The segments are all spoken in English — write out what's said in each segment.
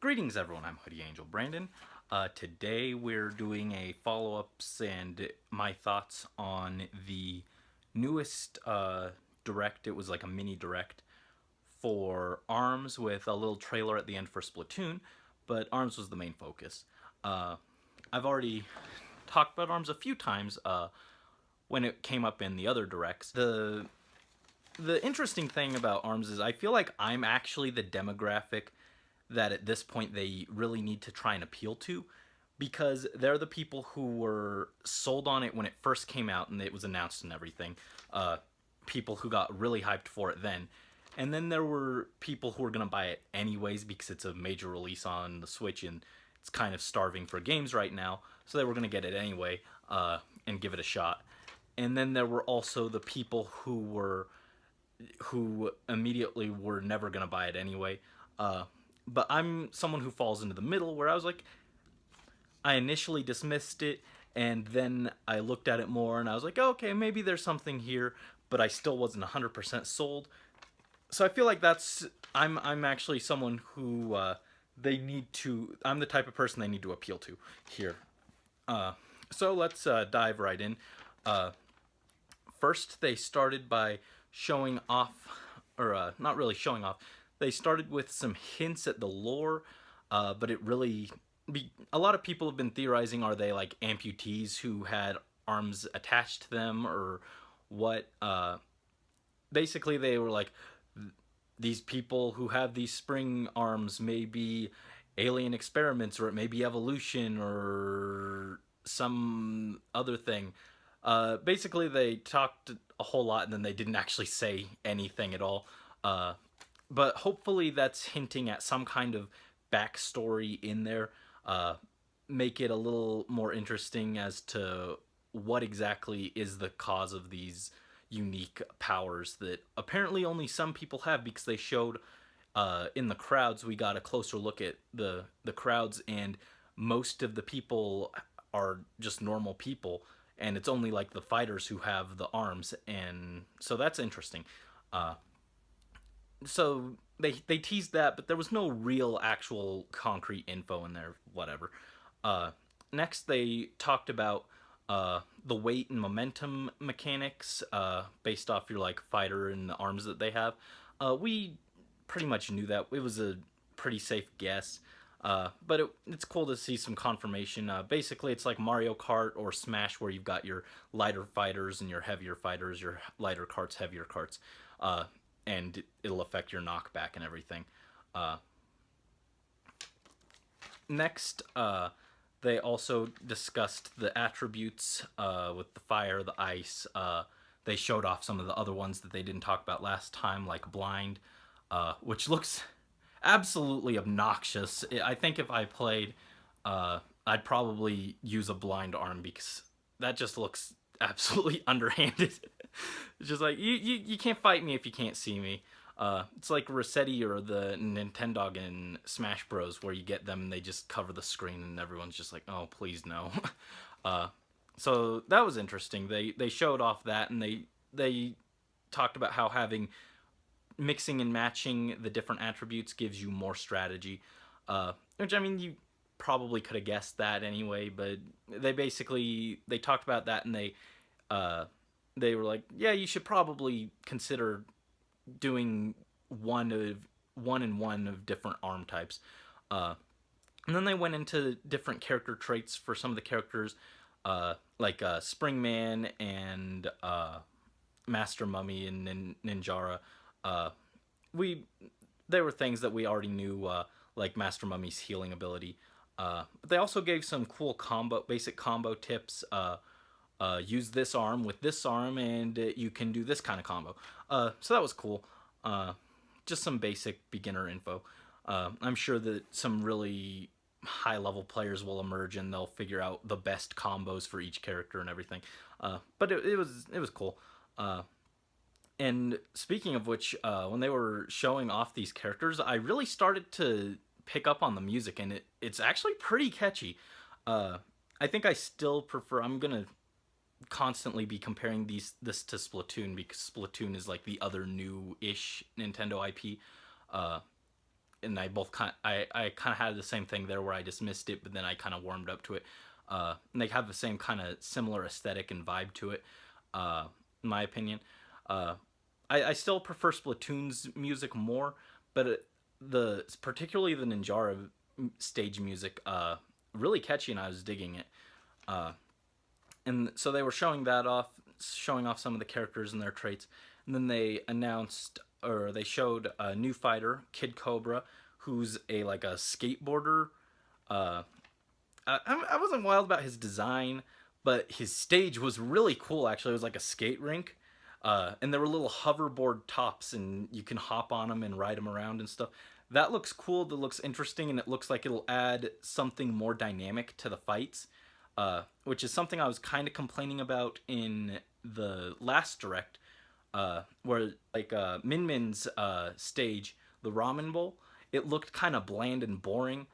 Greetings everyone, I'm Hoodie Angel Brandon. Today we're doing a follow-ups and my thoughts on the newest direct. It was like a mini direct for ARMS with a little trailer at the end for Splatoon, but ARMS was the main focus. I've already talked about ARMS a few times when it came up in the other directs. The interesting thing about ARMS is I feel like I'm actually the demographic that at this point they really need to try and appeal to, because they're the people who were sold on it when it first came out and it was announced and everything. People who got really hyped for it then. And then there were people who were going to buy it anyways because it's a major release on the Switch and it's kind of starving for games right now. So they were going to get it anyway and give it a shot. And then there were also the people who immediately were never going to buy it anyway. But I'm someone who falls into the middle, where I was like, I initially dismissed it, and then I looked at it more, and I was like, oh, okay, maybe there's something here, but I still wasn't 100% sold. So I feel like I'm actually someone who I'm the type of person they need to appeal to here. So let's dive right in. First, they started by showing off, or not really showing off. They started with some hints at the lore, but it really... a lot of people have been theorizing, are they like amputees who had arms attached to them, or what? Basically, they were like, these people who have these spring arms may be alien experiments, or it may be evolution, or some other thing. Basically, they talked a whole lot, and then they didn't actually say anything at all. But hopefully that's hinting at some kind of backstory in there. Make it a little more interesting as to what exactly is the cause of these unique powers that apparently only some people have, because they showed in the crowds. We got a closer look at the crowds, and most of the people are just normal people, and it's only like the fighters who have the arms, and so that's interesting. So they teased that, but there was no real actual concrete info in there, whatever. Next, they talked about the weight and momentum mechanics based off your like fighter and the arms that they have. We pretty much knew that. It was a pretty safe guess. But it's cool to see some confirmation. Basically, it's like Mario Kart or Smash, where you've got your lighter fighters and your heavier fighters, your lighter carts, heavier carts. And it'll affect your knockback and everything. Next, they also discussed the attributes with the fire, the ice. They showed off some of the other ones that they didn't talk about last time, like blind, which looks absolutely obnoxious. I think if I played, I'd probably use a blind arm, because that just looks absolutely underhanded. It's just like, you can't fight me if you can't see me. It's like Rossetti or the Nintendog in Smash Bros, where you get them and they just cover the screen and everyone's just like, oh, please no. So that was interesting. They showed off that, and they talked about how mixing and matching the different attributes gives you more strategy. Which, I mean, you probably could have guessed that anyway, but they talked about that, and they were like, yeah, you should probably consider doing one and one of different arm types. And then they went into different character traits for some of the characters, like Springman and Master Mummy and Ninjara. There were things that we already knew, like Master Mummy's healing ability. But they also gave some cool basic combo tips. Use this arm with this arm, and you can do this kind of combo. So that was cool. Just some basic beginner info. I'm sure that some really high-level players will emerge, and they'll figure out the best combos for each character and everything. But it was cool. And speaking of which, when they were showing off these characters, I really started to pick up on the music, and it's actually pretty catchy. I think I still prefer... I'm gonna constantly be comparing this to Splatoon, because Splatoon is like the other new-ish Nintendo IP. and I kind of had the same thing there where I dismissed it, but then I kind of warmed up to it. And they have the same kind of similar aesthetic and vibe to it, in my opinion. Uh, I still prefer Splatoon's music more, but the particularly the Ninjara stage music, really catchy, and I was digging it. Uh, and so they were showing off some of the characters and their traits, and then they announced or they showed a new fighter, Kid Cobra, who's a like a skateboarder. Uh, I wasn't wild about his design, but his stage was really cool. Actually, it was like a skate rink, and there were little hoverboard tops, and you can hop on them and ride them around and stuff. That looks cool. That looks interesting, and it looks like it'll add something more dynamic to the fights, which is something I was kind of complaining about in the last direct, where like Min Min's stage, the Ramen Bowl, it looked kind of bland and boring.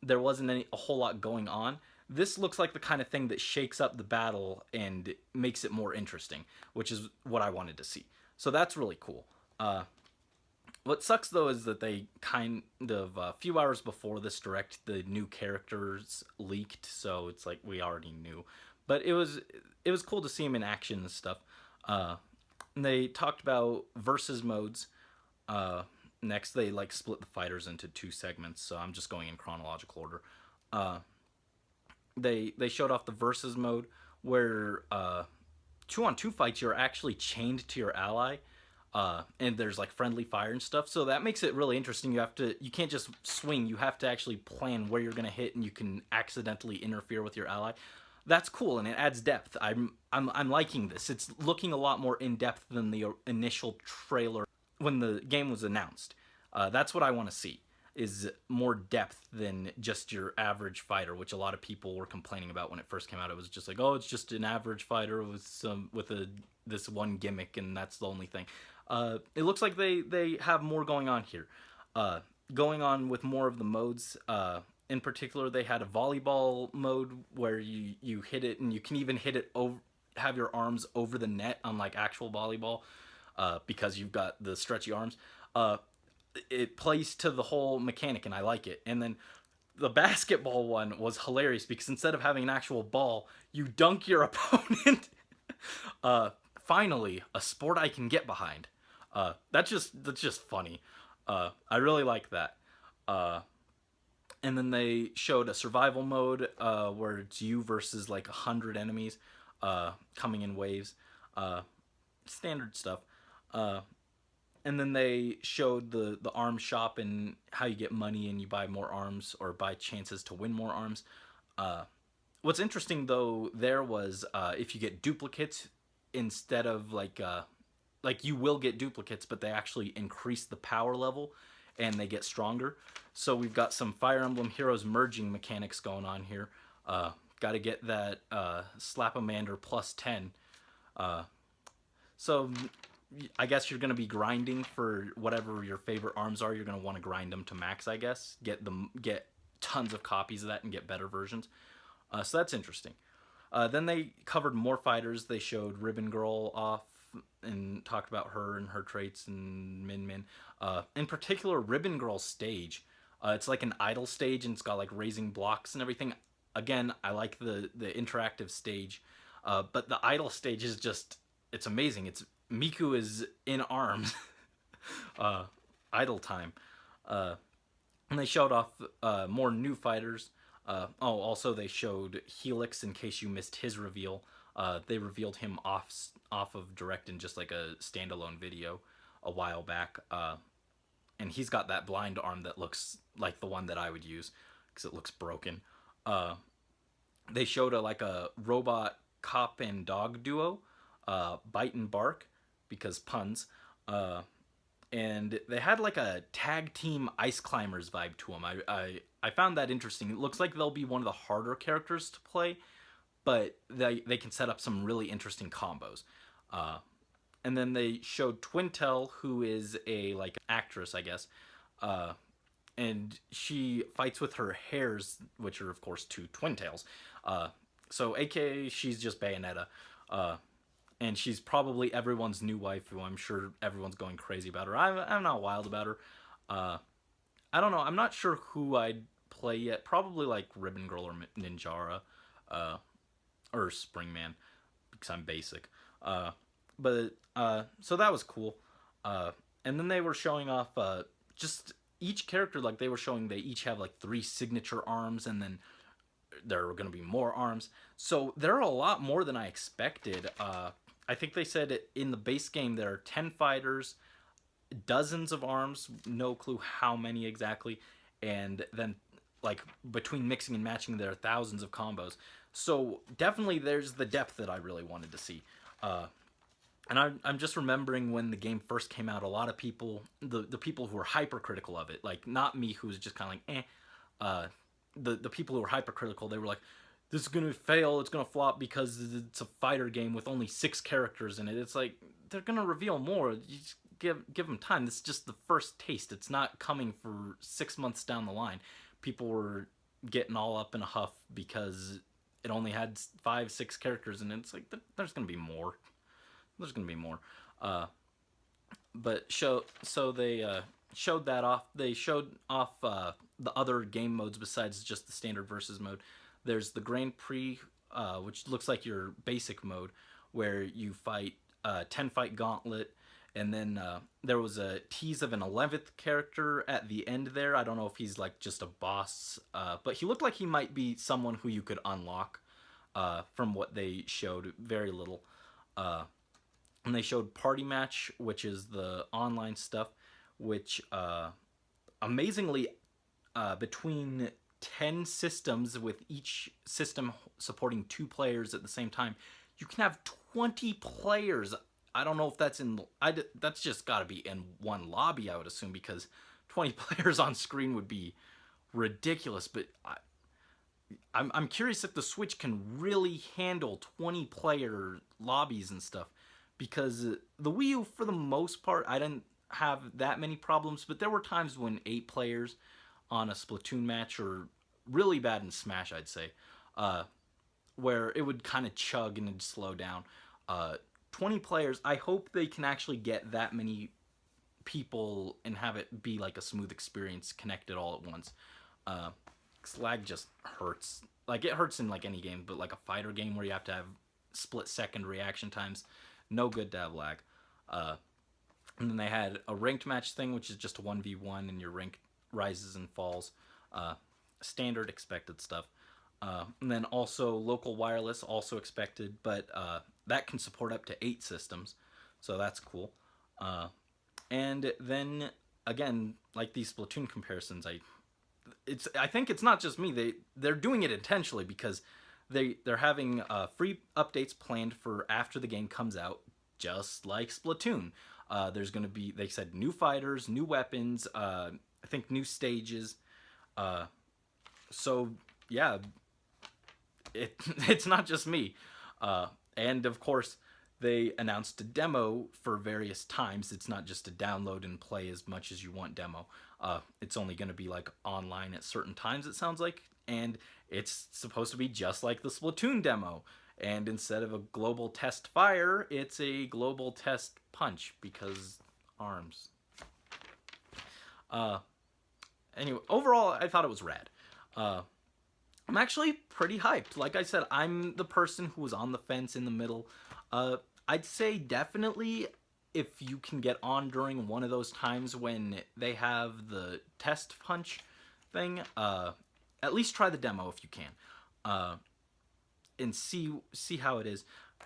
There wasn't a whole lot going on. This looks like the kind of thing that shakes up the battle and makes it more interesting, which is what I wanted to see. So that's really cool. What sucks though is that they kind of a few hours before this direct, the new characters leaked, so it's like we already knew. But it was cool to see him in action and stuff. Uh, and they talked about versus modes. Uh, Next, they like split the fighters into two segments, so I'm just going in chronological order. Uh, they showed off the versus mode where 2-on-2 fights you're actually chained to your ally, and there's like friendly fire and stuff. So that makes it really interesting. You can't just swing. You have to actually plan where you're gonna hit, and you can accidentally interfere with your ally. That's cool, and it adds depth. I'm liking this. It's looking a lot more in depth than the initial trailer when the game was announced. That's what I want to see, is more depth than just your average fighter, which a lot of people were complaining about when it first came out. It was just like, oh, it's just an average fighter with this one gimmick, and that's the only thing. It looks like they have more going on here, going on with more of the modes. In particular, they had a volleyball mode where you hit it, and you can even hit it over, have your arms over the net, unlike actual volleyball, because you've got the stretchy arms. It plays to the whole mechanic, and I like it. And then the basketball one was hilarious because instead of having an actual ball, you dunk your opponent. Finally, a sport I can get behind. That's just funny. I really like that. And then they showed a survival mode, where it's you versus like 100 enemies, coming in waves. Standard stuff. And then they showed the arm shop and how you get money and you buy more arms or buy chances to win more arms. What's interesting though there was, if you get duplicates instead of like you will get duplicates, but they actually increase the power level and they get stronger. So we've got some Fire Emblem Heroes merging mechanics going on here. Got to get that Slapamander plus 10. So I guess you're going to be grinding for whatever your favorite arms are. You're going to want to grind them to max, I guess. Get tons of copies of that and get better versions. So that's interesting. Then they covered more fighters. They showed Ribbon Girl off and talked about her and her traits and Min Min. In particular, Ribbon Girl's stage. It's like an idle stage and it's got like raising blocks and everything. Again, I like the interactive stage, but the idle stage is just, it's amazing. It's Miku is in arms. Idle time. And they showed off more new fighters. Also they showed Helix in case you missed his reveal. They revealed him off of Direct in just like a standalone video a while back. And he's got that blind arm that looks like the one that I would use because it looks broken. They showed a robot cop and dog duo, Bite and Bark, because puns. And they had like a tag team ice climbers vibe to them. I found that interesting. It looks like they'll be one of the harder characters to play, but they can set up some really interesting combos. And then they showed Twintel, who is a like actress, I guess, and she fights with her hairs, which are of course two twin tails. So AKA she's just Bayonetta. And she's probably everyone's new wife, who I'm sure everyone's going crazy about her. I'm not wild about her. I don't know. I'm not sure who I'd play yet. Probably like Ribbon Girl or Ninjara, uh, or Springman because I'm basic. But so that was cool. Uh, and then they were showing off just each character. Like they were showing they each have like 3 signature arms, and then there are going to be more arms. So there are a lot more than I expected. I think they said in the base game there are 10 fighters, dozens of arms, no clue how many exactly, and then like between mixing and matching there are thousands of combos. So definitely there's the depth that I really wanted to see. And I'm just remembering when the game first came out, a lot of people, the people who were hypercritical of it, like not me, who was just kind of like, the people who were hypercritical, they were like, this is gonna fail, it's gonna flop because it's a fighter game with only 6 characters in it. It's like they're gonna reveal more. You just give them time. This is just the first taste. It's not coming for 6 months down the line. People were getting all up in a huff because it only had 5, 6 characters, and it's like there's gonna be more. There's gonna be more. Uh, so they showed that off. They showed off the other game modes besides just the standard versus mode. There's the Grand Prix, which looks like your basic mode, where you fight 10 fight gauntlet, and then there was a tease of an 11th character at the end there. I don't know if he's like just a boss, but he looked like he might be someone who you could unlock from what they showed. Very little. And they showed Party Match, which is the online stuff, which amazingly, between 10 systems with each system supporting 2 players at the same time, you can have 20 players. I don't know if that's that's just got to be in one lobby, I would assume, because 20 players on screen would be ridiculous. But I'm curious if the Switch can really handle 20-player lobbies and stuff, because the Wii U, for the most part, I didn't have that many problems, but there were times when 8 players on a Splatoon match, or really bad in Smash, I'd say, where it would kind of chug and it'd slow down. 20 players, I hope they can actually get that many people and have it be like a smooth experience connected all at once. 'Cause lag just hurts. Like, it hurts in like any game, but like a fighter game where you have to have split-second reaction times, no good to have lag. And then they had a ranked match thing, which is just a 1v1, and your rank rises and falls. Standard expected stuff. And then also local wireless, also expected, but that can support up to 8 systems, so that's cool. And then again, like these Splatoon comparisons, I think it's not just me. They're doing it intentionally, because they're having free updates planned for after the game comes out, just like Splatoon. There's going to be, they said, new fighters, new weapons, I think new stages. So yeah, it's not just me. And of course, they announced a demo for various times. It's not just a download and play as much as you want demo. It's only going to be like online at certain times, it sounds like. And it's supposed to be just like the Splatoon demo. And instead of a global test fire, it's a global test punch, because arms. Anyway, overall, I thought it was rad. I'm actually pretty hyped. Like I said, I'm the person who was on the fence in the middle. I'd say definitely, if you can get on during one of those times when they have the test punch thing, at least try the demo if you can, and see how it is.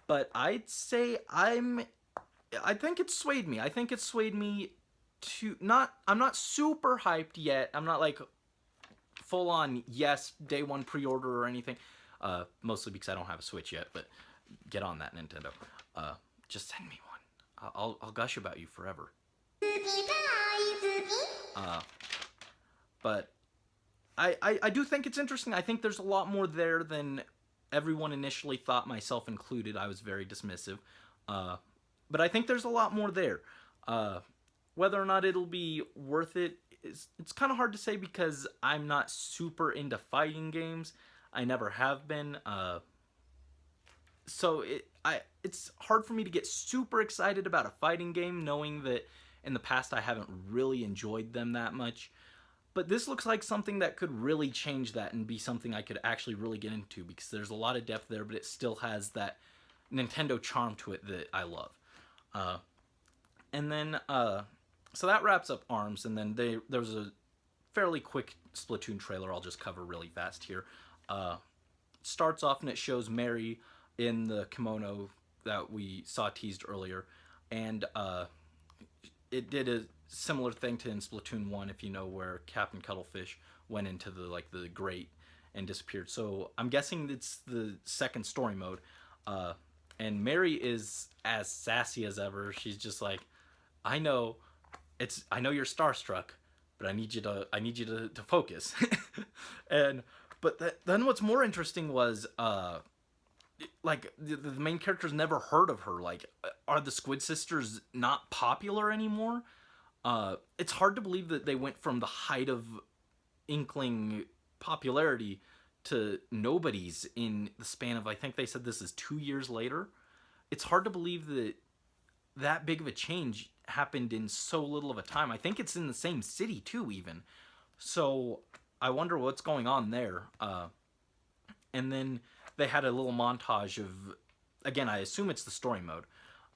But I'd say I think it swayed me. I think it swayed me to I'm not super hyped yet. I'm not like full on yes day one pre-order or anything. Mostly because I don't have a Switch yet. But get on that, Nintendo. Just send me one. I'll gush about you forever. But I do think it's interesting. I think there's a lot more there than everyone initially thought, myself included. I was very dismissive. But I think there's a lot more there. Whether or not it'll be worth it, it's kind of hard to say, because I'm not super into fighting games. I never have been. So it's hard for me to get super excited about a fighting game, knowing that in the past I haven't really enjoyed them that much. But this looks like something that could really change that and be something I could actually really get into, because there's a lot of depth there, but it still has that Nintendo charm to it that I love. Uh, and then, so that wraps up ARMS, and then there was a fairly quick Splatoon trailer I'll just cover really fast here. Starts off and it shows Mary in the kimono that we saw teased earlier, and it did a similar thing to in Splatoon 1, if you know, where Captain Cuttlefish went into the grate and disappeared. So I'm guessing it's the second story mode. And Mary is as sassy as ever. She's just like, I know you're starstruck, but I need you to focus. Then what's more interesting was like the main character's never heard of her. Like, are the Squid Sisters not popular anymore? It's hard to believe that they went from the height of Inkling popularity to nobodies in the span of, I think they said this is 2 years later. It's hard to believe that big of a change happened in so little of a time. I think it's in the same city too, even. So I wonder what's going on there. And then they had a little montage of, again, I assume it's the story mode,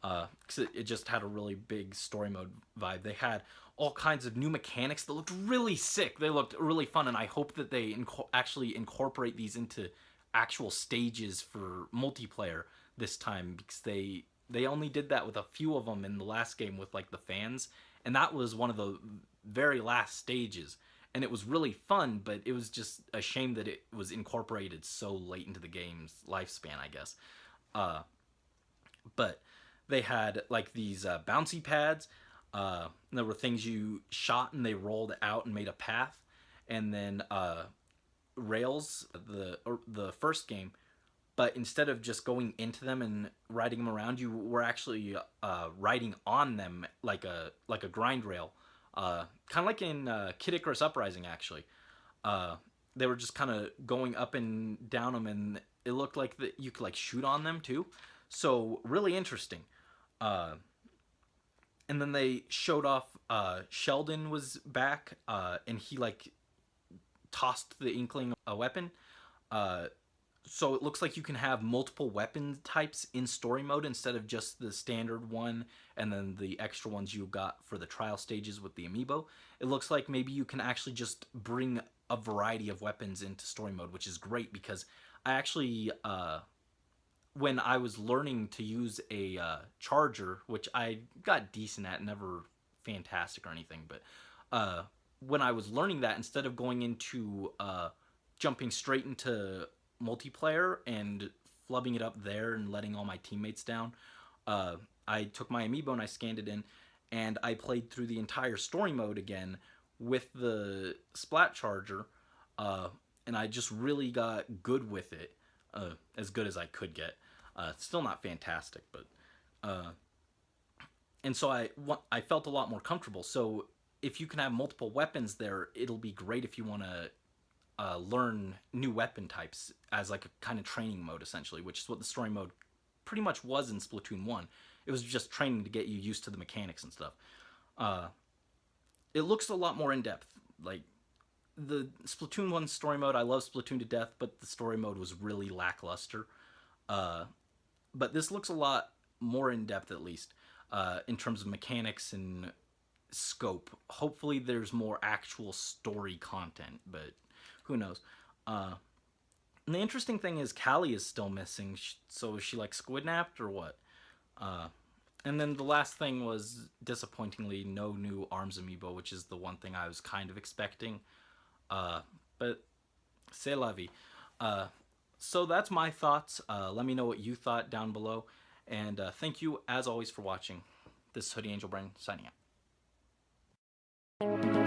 because it just had a really big story mode vibe. They had all kinds of new mechanics that looked really sick. They looked really fun, and I hope that they actually incorporate these into actual stages for multiplayer this time, because they only did that with a few of them in the last game with like the fans, and that was one of the very last stages, and it was really fun, but it was just a shame that it was incorporated so late into the game's lifespan, I guess. But they had like these bouncy pads. There were things you shot and they rolled out and made a path, and then rails, the first game. But instead of just going into them and riding them around, you were actually riding on them like a grind rail, kind of like in Kid Icarus Uprising. Actually, they were just kind of going up and down them, and it looked like that you could like shoot on them too. So really interesting. And then they showed off Sheldon was back, and he like tossed the Inkling a weapon. So it looks like you can have multiple weapon types in story mode instead of just the standard one and then the extra ones you got for the trial stages with the amiibo. It looks like maybe you can actually just bring a variety of weapons into story mode, which is great, because I actually, when I was learning to use a charger, which I got decent at, never fantastic or anything, but when I was learning that, instead of going into jumping straight into multiplayer and flubbing it up there and letting all my teammates down, I took my amiibo and I scanned it in, and I played through the entire story mode again with the Splat charger, and I just really got good with it, as good as I could get. Still not fantastic, but and so I felt a lot more comfortable. So if you can have multiple weapons there, it'll be great if you want to learn new weapon types as like a kind of training mode, essentially, which is what the story mode pretty much was in Splatoon 1. It was just training to get you used to the mechanics and stuff. It looks a lot more in-depth. Like, the Splatoon 1 story mode, I love Splatoon to death, but the story mode was really lackluster. But this looks a lot more in-depth, at least, in terms of mechanics and scope. Hopefully there's more actual story content, but who knows. And the interesting thing is Callie is still missing, so is she like squidnapped or what? And then the last thing was, disappointingly, no new ARMS amiibo, which is the one thing I was kind of expecting. But c'est la vie. So that's my thoughts. Let me know what you thought down below. And thank you, as always, for watching. This is Hoodie Angel Brain, signing out.